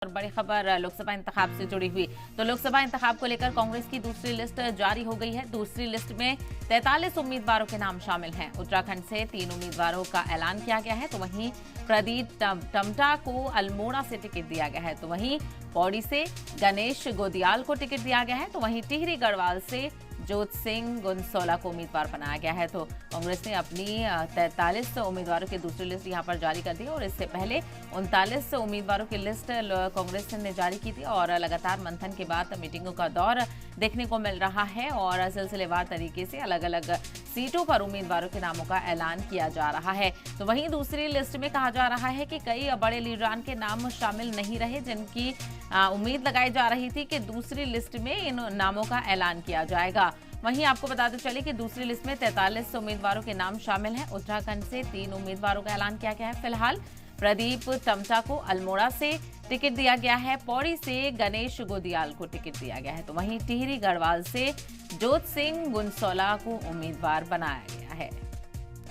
और बड़ी खबर लोकसभा इंतखाब से जुड़ी हुई। तो लोकसभा इंतखाब को लेकर कांग्रेस की दूसरी लिस्ट जारी हो गई है। दूसरी लिस्ट में 43 उम्मीदवारों के नाम शामिल हैं। उत्तराखंड से 3 उम्मीदवारों का ऐलान किया गया है, तो वहीं प्रदीप टमटा को अल्मोड़ा से टिकट दिया गया है, तो वहीं पौड़ी से गणेश गोदियाल को टिकट दिया गया है, तो वहीं टिहरी गढ़वाल से जोत सिंह गुनसोला को उम्मीदवार बनाया गया है। तो कांग्रेस ने अपनी 43 उम्मीदवारों की दूसरी लिस्ट यहां पर जारी कर दी और इससे पहले 39 उम्मीदवारों की लिस्ट कांग्रेस ने जारी की थी और लगातार मंथन के बाद मीटिंगों का दौर देखने को मिल रहा है और सिलसिलेवार तरीके से अलग अलग सीटों पर उम्मीदवारों के नामों का ऐलान किया जा रहा है। तो वहीं दूसरी लिस्ट में कहा जा रहा है कि कई बड़े लीडरान के नाम शामिल नहीं रहे, जिनकी उम्मीद लगाई जा रही थी कि दूसरी लिस्ट में इन नामों का ऐलान किया जाएगा। वहीं आपको बताते चले कि दूसरी लिस्ट में 43 उम्मीदवारों के नाम शामिल हैं। उत्तराखंड से 3 उम्मीदवारों का ऐलान किया गया है। फिलहाल प्रदीप टमटा को अल्मोड़ा से टिकट दिया गया है, पौड़ी से गणेश गोदियाल को टिकट दिया गया है, तो वहीं टिहरी गढ़वाल से जोत सिंह गुनसोला को उम्मीदवार बनाया गया।